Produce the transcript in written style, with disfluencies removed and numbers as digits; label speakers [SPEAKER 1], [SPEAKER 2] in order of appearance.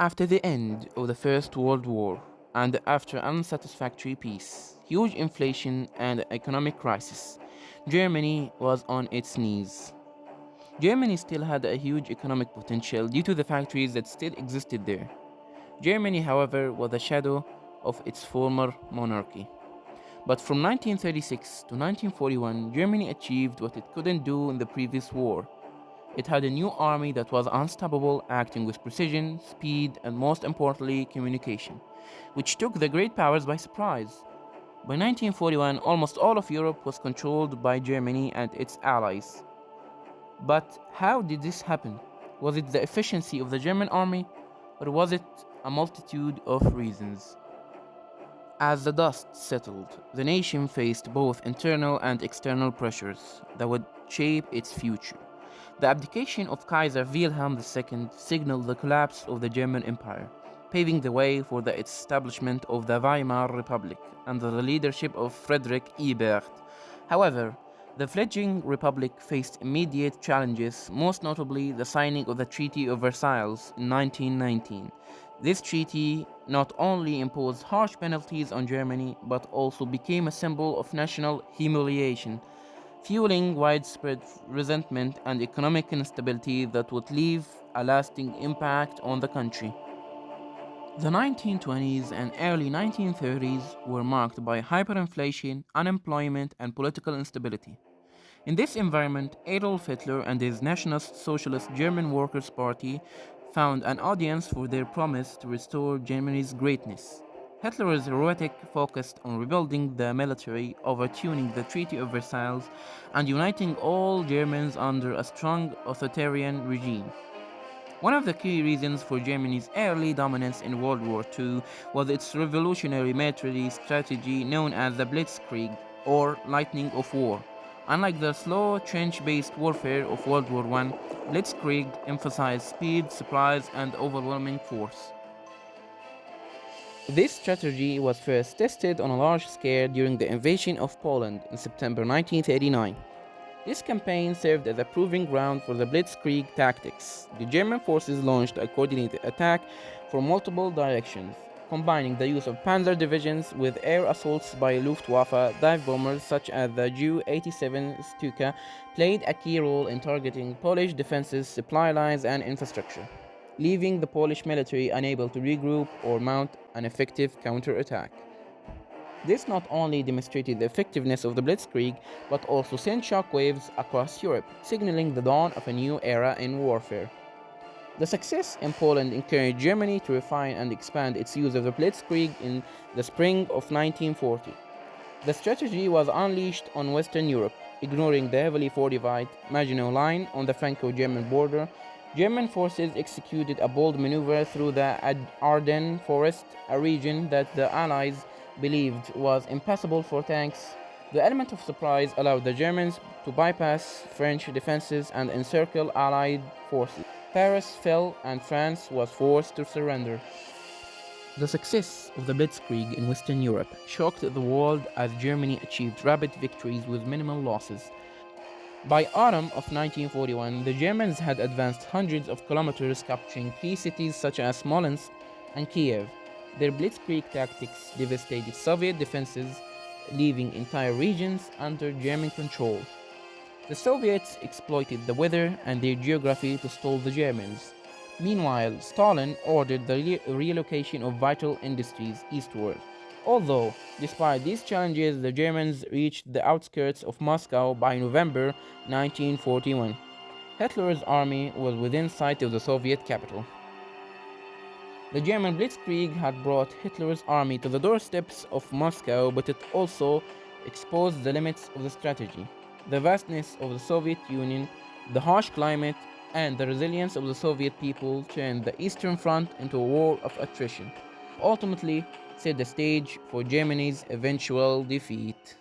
[SPEAKER 1] After the end of the First World War and after unsatisfactory peace, huge inflation, and economic crisis, Germany was on its knees. Germany still had a huge economic potential due to the factories that still existed there. Germany, however, was a shadow of its former monarchy. But from 1936 to 1941, Germany achieved what it couldn't do in the previous war. It had a new army that was unstoppable, acting with precision, speed, and most importantly, communication, which took the great powers by surprise. By 1941, almost all of Europe was controlled by Germany and its allies. But how did this happen? Was it the efficiency of the German army, or was it a multitude of reasons? As the dust settled, the nation faced both internal and external pressures that would shape its future. The abdication of Kaiser Wilhelm II signaled the collapse of the German Empire, paving the way for the establishment of the Weimar Republic under the leadership of Friedrich Ebert. However, the fledgling republic faced immediate challenges, most notably the signing of the Treaty of Versailles in 1919. This treaty not only imposed harsh penalties on Germany, but also became a symbol of national humiliation, fueling widespread resentment and economic instability that would leave a lasting impact on the country. The 1920s and early 1930s were marked by hyperinflation, unemployment, and political instability. In this environment, Adolf Hitler and his Nationalist Socialist German Workers' Party found an audience for their promise to restore Germany's greatness. Hitler's rhetoric focused on rebuilding the military, overturning the Treaty of Versailles, and uniting all Germans under a strong authoritarian regime. One of the key reasons for Germany's early dominance in World War II was its revolutionary military strategy known as the Blitzkrieg, or lightning of war. Unlike the slow, trench-based warfare of World War I, Blitzkrieg emphasized speed, surprise, and overwhelming force. This strategy was first tested on a large scale during the invasion of Poland in September 1939. This campaign served as a proving ground for the Blitzkrieg tactics. The German forces launched a coordinated attack from multiple directions, combining the use of panzer divisions with air assaults by Luftwaffe. Dive bombers such as the Ju-87 Stuka played a key role in targeting Polish defenses, supply lines, and infrastructure, leaving the Polish military unable to regroup or mount an effective counterattack. This not only demonstrated the effectiveness of the Blitzkrieg, but also sent shockwaves across Europe, signaling the dawn of a new era in warfare. The success in Poland encouraged Germany to refine and expand its use of the Blitzkrieg in the spring of 1940. The strategy was unleashed on Western Europe, ignoring the heavily fortified Maginot Line on the Franco-German border. German forces executed a bold maneuver through the Ardennes forest, a region that the Allies believed was impassable for tanks. The element of surprise allowed the Germans to bypass French defenses and encircle Allied forces. Paris fell and France was forced to surrender. The success of the Blitzkrieg in Western Europe shocked the world as Germany achieved rapid victories with minimal losses. By autumn of 1941, the Germans had advanced hundreds of kilometers, capturing key cities such as Smolensk and Kiev. Their Blitzkrieg tactics devastated Soviet defenses, leaving entire regions under German control. The Soviets exploited the weather and their geography to stall the Germans. Meanwhile, Stalin ordered the relocation of vital industries eastward. Although, despite these challenges, the Germans reached the outskirts of Moscow by November 1941. Hitler's army was within sight of the Soviet capital. The German Blitzkrieg had brought Hitler's army to the doorsteps of Moscow, but it also exposed the limits of the strategy. The vastness of the Soviet Union, the harsh climate, and the resilience of the Soviet people turned the Eastern Front into a war of attrition, ultimately set the stage for Germany's eventual defeat.